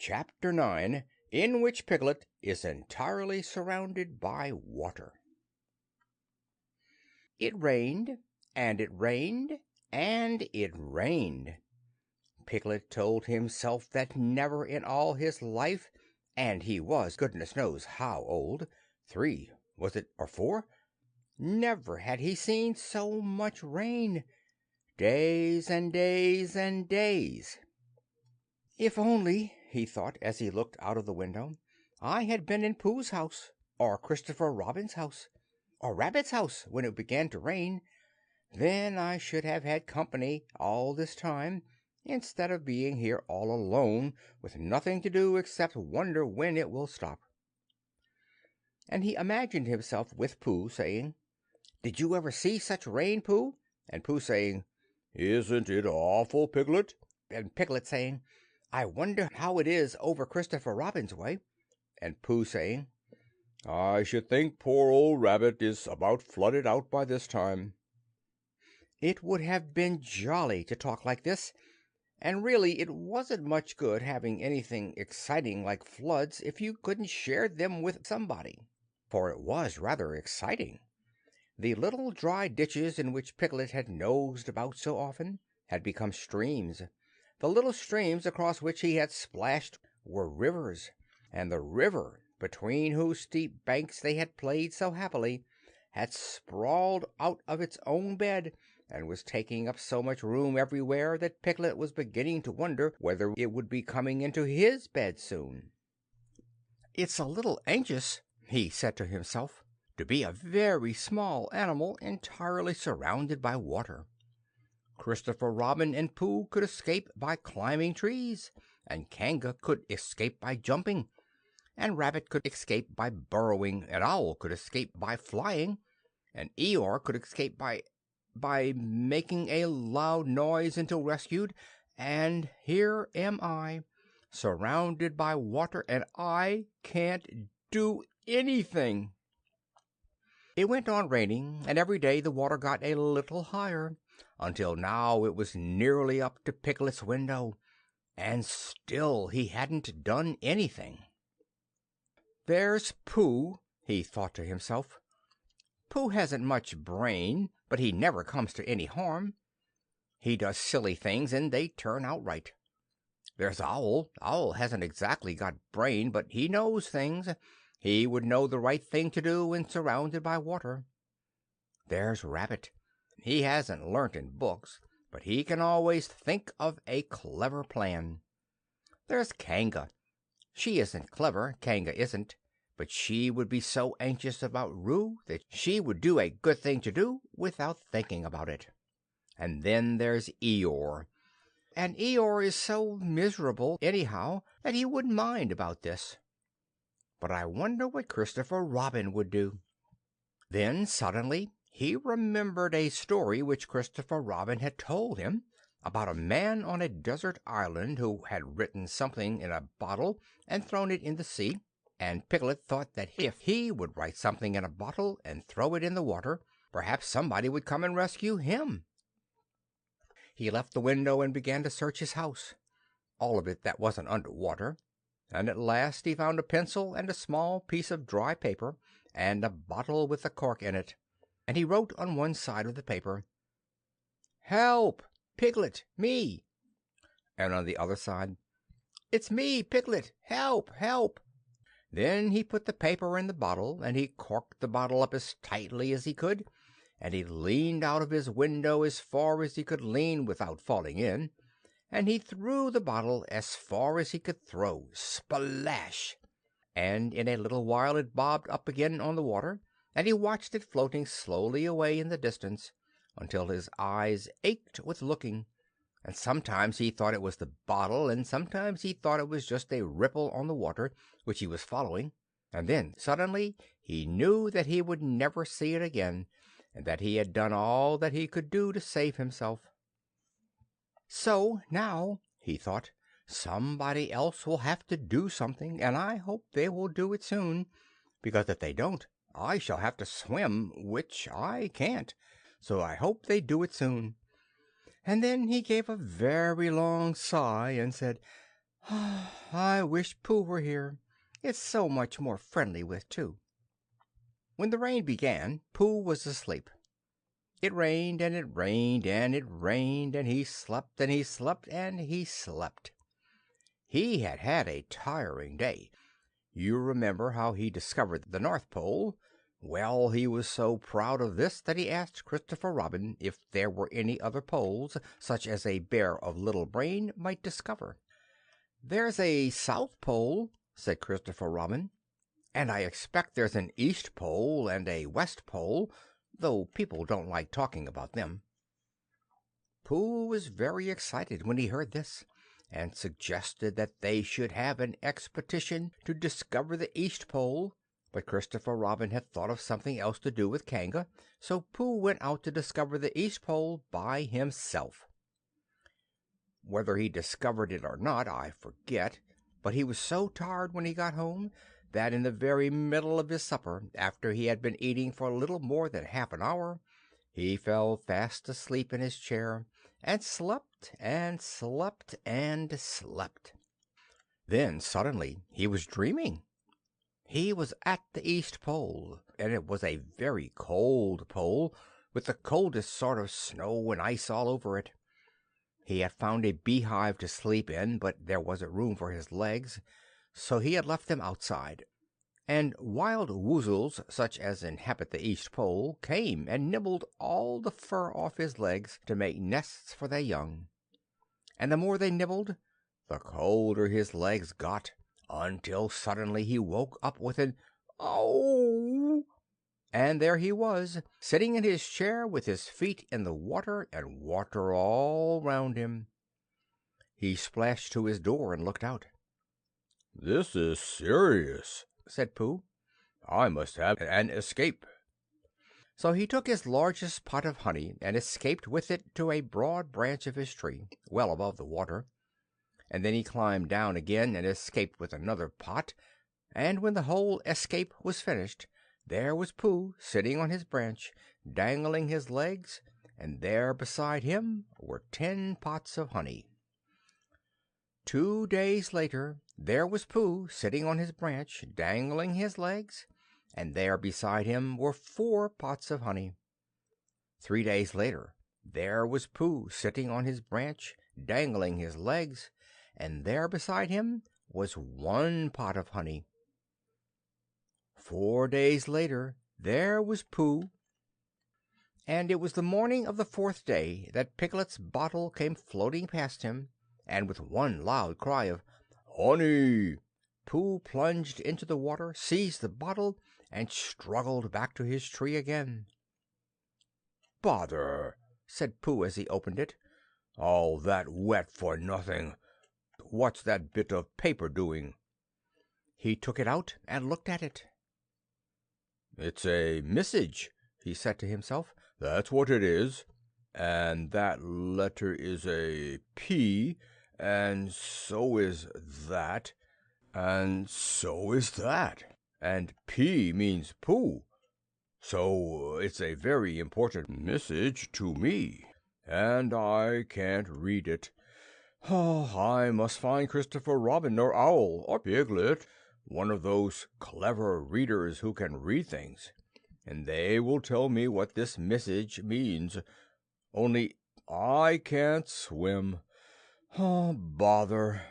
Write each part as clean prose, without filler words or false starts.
Chapter 9, in which Piglet is entirely surrounded by water. It rained, and it rained, and it rained. Piglet told himself that never in all his life, and he was goodness knows how old, 3, was it, or 4? Never had he seen so much rain. Days and days and days. If only, he thought as he looked out of the window, I had been in Pooh's house, or Christopher Robin's house, or Rabbit's house when it began to rain, then I should have had company all this time, instead of being here all alone with nothing to do except wonder when it will stop. And he imagined himself with Pooh, saying, "Did you ever see such rain, Pooh?" And Pooh saying, "Isn't it awful, Piglet?" And Piglet saying, "I wonder how it is over Christopher Robin's way." And Pooh saying, "I should think poor old Rabbit is about flooded out by this time." It would have been jolly to talk like this, and really it wasn't much good having anything exciting like floods if you couldn't share them with somebody. For it was rather exciting. The little dry ditches in which Piglet had nosed about so often had become streams. The little streams across which he had splashed were rivers, and the river, between whose steep banks they had played so happily, had sprawled out of its own bed, and was taking up so much room everywhere that Piglet was beginning to wonder whether it would be coming into his bed soon. "It's a little anxious," he said to himself, "to be a very small animal entirely surrounded by water. Christopher Robin and Pooh could escape by climbing trees, and Kanga could escape by jumping, and Rabbit could escape by burrowing, and Owl could escape by flying, and Eeyore could escape by making a loud noise until rescued, and here am I, surrounded by water, and I can't do anything." It went on raining, and every day the water got a little higher, until now it was nearly up to Piglet's window, and still he hadn't done anything. "There's Pooh," he thought to himself. "Pooh hasn't much brain, but he never comes to any harm. He does silly things, and they turn out right. There's Owl. Owl hasn't exactly got brain, but he knows things. He would know the right thing to do when surrounded by water. There's Rabbit. He hasn't learnt in books, but he can always think of a clever plan. There's Kanga. She isn't clever, Kanga isn't, but she would be so anxious about Roo that she would do a good thing to do without thinking about it. And then there's Eeyore. And Eeyore is so miserable anyhow that he wouldn't mind about this. But I wonder what Christopher Robin would do." Then suddenly he remembered a story which Christopher Robin had told him about a man on a desert island who had written something in a bottle and thrown it in the sea, and Piglet thought that if he would write something in a bottle and throw it in the water, perhaps somebody would come and rescue him. He left the window and began to search his house, all of it that wasn't under water, and at last he found a pencil and a small piece of dry paper and a bottle with a cork in it, and he wrote on one side of the paper, "Help! Piglet! Me!" and on the other side, "It's me, Piglet! Help! Help!" Then he put the paper in the bottle, and he corked the bottle up as tightly as he could, and he leaned out of his window as far as he could lean without falling in, and he threw the bottle as far as he could throw, splash! And in a little while it bobbed up again on the water, and he watched it floating slowly away in the distance, until his eyes ached with looking, and sometimes he thought it was the bottle, and sometimes he thought it was just a ripple on the water which he was following, and then suddenly he knew that he would never see it again, and that he had done all that he could do to save himself. "So now," he thought, "somebody else will have to do something, and I hope they will do it soon, because if they don't I shall have to swim, which I can't, so I hope they do it soon." And then he gave a very long sigh and said, I wish Pooh were here. It's so much more friendly with, too." When the rain began, Pooh was asleep. It rained and it rained and it rained, and he slept and he slept and he slept. He had had a tiring day. You remember how he discovered the North Pole. Well, he was so proud of this that he asked Christopher Robin if there were any other poles such as a bear of little brain might discover. "There's a South Pole," said Christopher Robin, "and I expect there's an East Pole and a West Pole, though people don't like talking about them." Pooh was very excited when he heard this, and suggested that they should have an expedition to discover the East Pole, but Christopher Robin had thought of something else to do with Kanga, so Pooh went out to discover the East Pole by himself. Whether he discovered it or not I forget, but he was so tired when he got home that in the very middle of his supper, after he had been eating for little more than half an hour, he fell fast asleep in his chair, and slept and slept and slept. Then suddenly he was dreaming. He was at the East Pole, and it was a very cold pole, with the coldest sort of snow and ice all over it. He had found a beehive to sleep in, but there wasn't room for his legs, so he had left them outside. And wild woozles, such as inhabit the East Pole, came and nibbled all the fur off his legs to make nests for their young. And the more they nibbled, the colder his legs got, until suddenly he woke up with an "Oh!" And there he was, sitting in his chair with his feet in the water and water all round him. He splashed to his door and looked out. "This is serious," said Pooh. "I must have an escape." So he took his largest pot of honey and escaped with it to a broad branch of his tree, well above the water. And then he climbed down again and escaped with another pot, and when the whole escape was finished, there was Pooh sitting on his branch, dangling his legs, and there beside him were 10 pots of honey. 2 days later there was Pooh sitting on his branch, dangling his legs, and there beside him were 4 pots of honey. 3 days later there was Pooh sitting on his branch, dangling his legs, and there beside him was 1 pot of honey. 4 days later there was Pooh, and it was the morning of the 4th day that Piglet's bottle came floating past him, and with one loud cry of "Honey!" Pooh plunged into the water, seized the bottle, and struggled back to his tree again. "Bother!" said Pooh as he opened it. "All that wet for nothing. What's that bit of paper doing?" He took it out and looked at it. "It's a message," he said to himself. "That's what it is. And that letter is a P, and so is that, and so is that. And P means Pooh. So it's a very important message to me, and I can't read it. Oh, I must find Christopher Robin or Owl or Piglet, one of those clever readers who can read things, and they will tell me what this message means. Only I can't swim. Oh, bother!"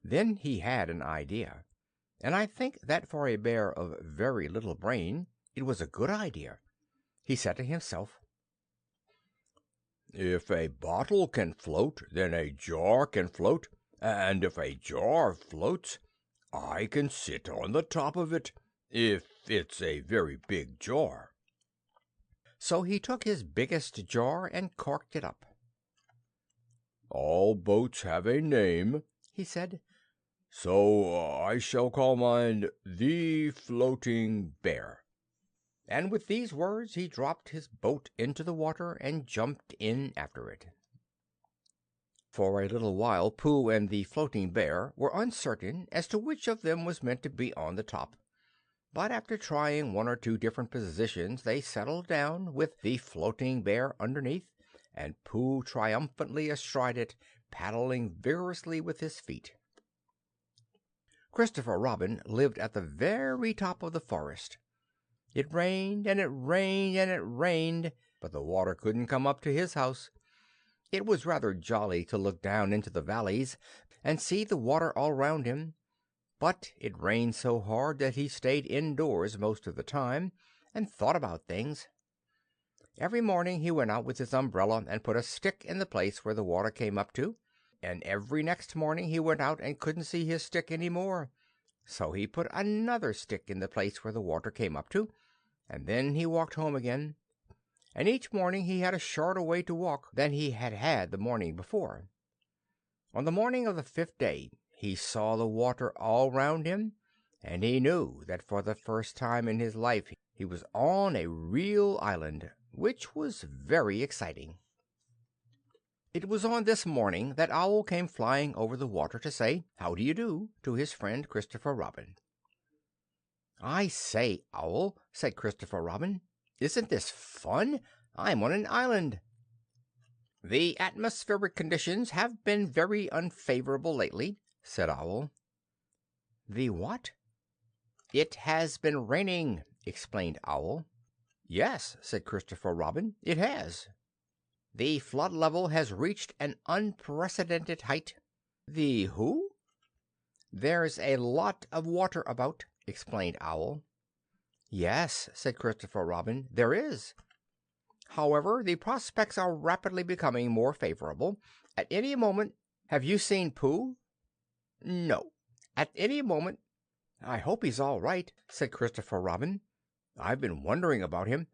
Then he had an idea, and I think that for a bear of very little brain it was a good idea. He said to himself, "If a bottle can float, then a jar can float, and if a jar floats, I can sit on the top of it, if it's a very big jar." So he took his biggest jar and corked it up. "All boats have a name," he said, "so I shall call mine the Floating Bear." And with these words he dropped his boat into the water and jumped in after it. For a little while Pooh and the Floating Bear were uncertain as to which of them was meant to be on the top, but after trying 1 or 2 different positions they settled down with the Floating Bear underneath, and Pooh triumphantly astride it, paddling vigorously with his feet. Christopher Robin lived at the very top of the forest. It rained and it rained and it rained, but the water couldn't come up to his house. It was rather jolly to look down into the valleys and see the water all round him, but it rained so hard that he stayed indoors most of the time and thought about things. Every morning he went out with his umbrella and put a stick in the place where the water came up to, and every next morning he went out and couldn't see his stick any more. So he put another stick in the place where the water came up to, and then he walked home again. And each morning he had a shorter way to walk than he had had the morning before. On the morning of the 5th day he saw the water all round him, and he knew that for the first time in his life he was on a real island, which was very exciting. It was on this morning that Owl came flying over the water to say, "How do you do?" to his friend Christopher Robin. "I say, Owl," said Christopher Robin, "isn't this fun? I'm on an island." "The atmospheric conditions have been very unfavorable lately," said Owl. "The what?" "It has been raining," explained Owl. "Yes," said Christopher Robin, "it has. The flood level has reached an unprecedented height." "The who?" "There's a lot of water about," explained Owl. "Yes," said Christopher Robin, "there is. However, the prospects are rapidly becoming more favorable. At any moment—" "Have you seen Pooh?" "No. At any moment—" "I hope he's all right," said Christopher Robin. "I've been wondering about him.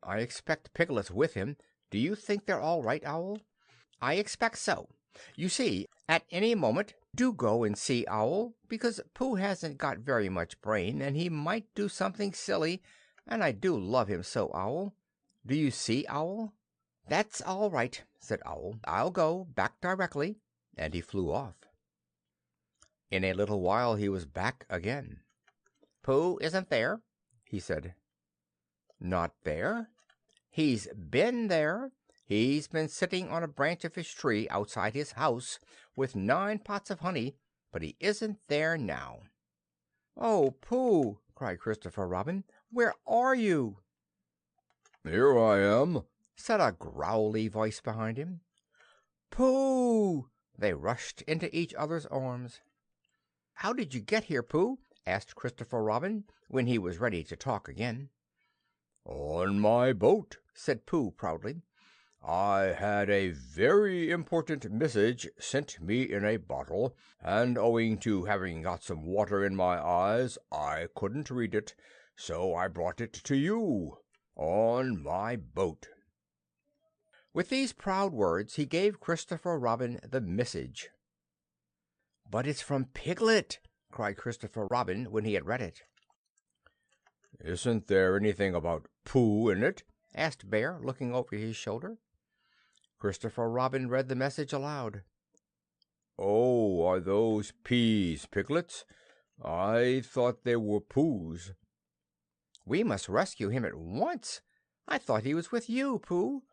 I expect Piglet's with him. Do you think they're all right, Owl?" "I expect so. You see, at any moment, do go and see Owl, because Pooh hasn't got very much brain, and he might do something silly, and I do love him so, Owl. Do you see, Owl?" "That's all right," said Owl. "I'll go back directly," and he flew off. In a little while he was back again. "Pooh isn't there," he said. "Not there?" "He's been there. He's been sitting on a branch of his tree outside his house with 9 pots of honey, but he isn't there now." "Oh, Pooh!" cried Christopher Robin. "Where are you?" "Here I am," said a growly voice behind him. "Pooh!" They rushed into each other's arms. "How did you get here, Pooh?" asked Christopher Robin, when he was ready to talk again. "On my boat," said Pooh proudly. "I had a very important message sent me in a bottle, and owing to having got some water in my eyes I couldn't read it, so I brought it to you. On my boat." With these proud words he gave Christopher Robin the message. "But it's from Piglet!" cried Christopher Robin when he had read it. "Isn't there anything about Pooh in it?" asked Bear, looking over his shoulder. Christopher Robin read the message aloud. "Oh, are those peas Piglets? I thought they were Poohs." "We must rescue him at once. I thought he was with you, Pooh.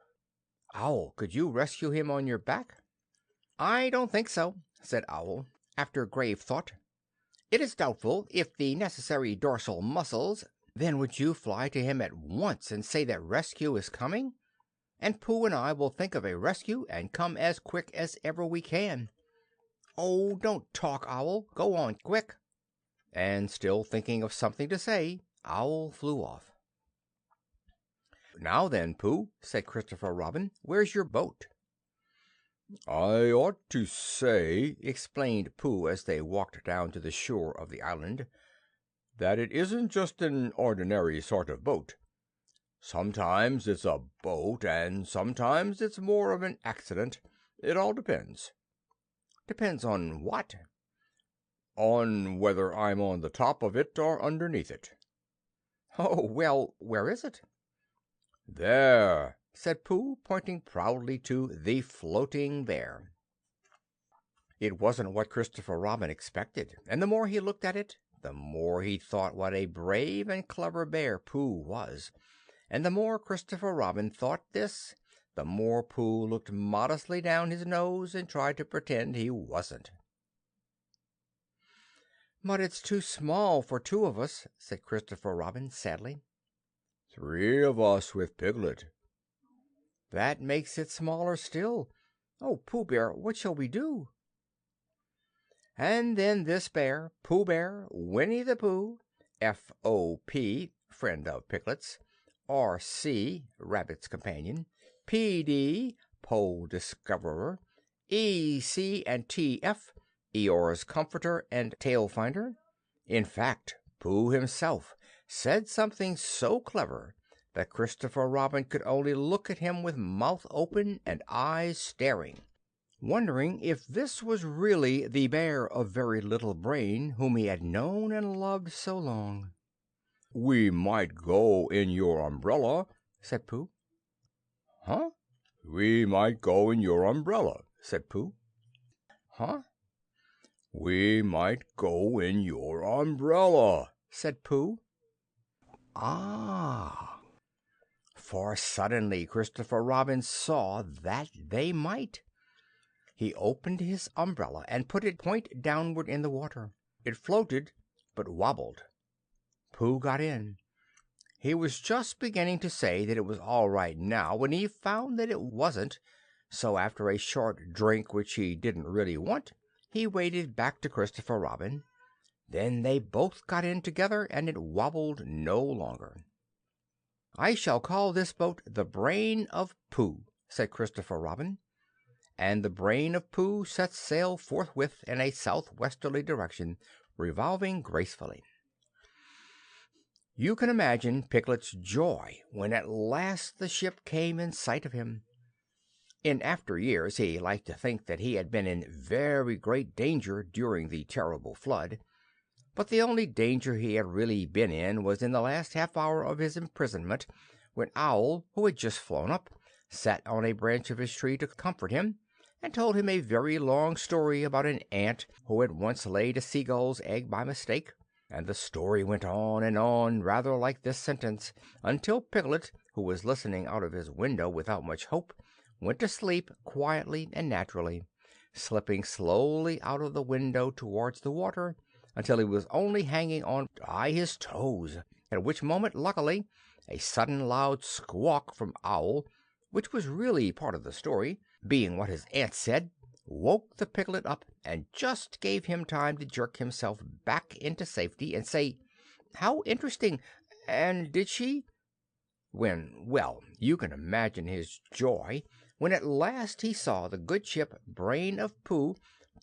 Owl, could you rescue him on your back?" "I don't think so," said Owl, after grave thought. "It is doubtful if the necessary dorsal muscles—" "Then would you fly to him at once and say that rescue is coming? And Pooh and I will think of a rescue and come as quick as ever we can. Oh, don't talk, Owl. Go on, quick." And still thinking of something to say, Owl flew off. "Now then, Pooh," said Christopher Robin, "where's your boat?" "I ought to say," explained Pooh as they walked down to the shore of the island, "that it isn't just an ordinary sort of boat. Sometimes it's a boat, and sometimes it's more of an accident. It all depends." "Depends on what?" "On whether I'm on the top of it or underneath it." "Oh, well, where is it?" "There," said Pooh, pointing proudly to the floating bear. It wasn't what Christopher Robin expected, and the more he looked at it, the more he thought what a brave and clever bear Pooh was. And the more Christopher Robin thought this, the more Pooh looked modestly down his nose and tried to pretend he wasn't. "But it's too small for two of us," said Christopher Robin sadly. "3 of us with Piglet." "That makes it smaller still. Oh, Pooh Bear, what shall we do?" And then this bear, Pooh Bear, Winnie-the-Pooh, F.O.P., friend of Piglet's, R.C., Rabbit's companion, P.D., Pole discoverer, E.C. and T.F., Eeyore's comforter and tail finder. In fact, Pooh himself said something so clever that Christopher Robin could only look at him with mouth open and eyes staring, wondering if this was really the bear of very little brain whom he had known and loved so long. "We might go in your umbrella," said Pooh. "Huh?" "We might go in your umbrella," said Pooh. "Huh?" "We might go in your umbrella," said Pooh. Ah! For suddenly Christopher Robin saw that they might. He opened his umbrella and put it point downward in the water. It floated, but wobbled. Pooh got in. He was just beginning to say that it was all right now when he found that it wasn't, so after a short drink which he didn't really want, he waded back to Christopher Robin. Then they both got in together, and it wobbled no longer. "I shall call this boat the Brain of Pooh," said Christopher Robin. And the Brain of Pooh set sail forthwith in a southwesterly direction, revolving gracefully. You can imagine Piglet's joy when at last the ship came in sight of him. In after years he liked to think that he had been in very great danger during the terrible flood, but the only danger he had really been in was in the last half hour of his imprisonment, when Owl, who had just flown up, sat on a branch of his tree to comfort him, and told him a very long story about an ant who had once laid a seagull's egg by mistake. And the story went on, rather like this sentence, until Piglet, who was listening out of his window without much hope, went to sleep quietly and naturally, slipping slowly out of the window towards the water, until he was only hanging on by his toes, at which moment, luckily, a sudden loud squawk from Owl, which was really part of the story, being what his aunt said, woke the piglet up and just gave him time to jerk himself back into safety and say, "How interesting! And did she—" Well, you can imagine his joy when at last he saw the good ship Brain of Pooh,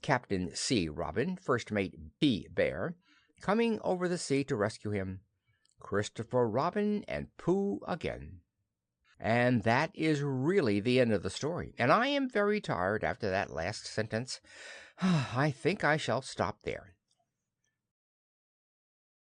Captain C. Robin, First Mate P. Bear, coming over the sea to rescue him. Christopher Robin and Pooh again. And that is really the end of the story, and I am very tired after that last sentence. I think I shall stop there.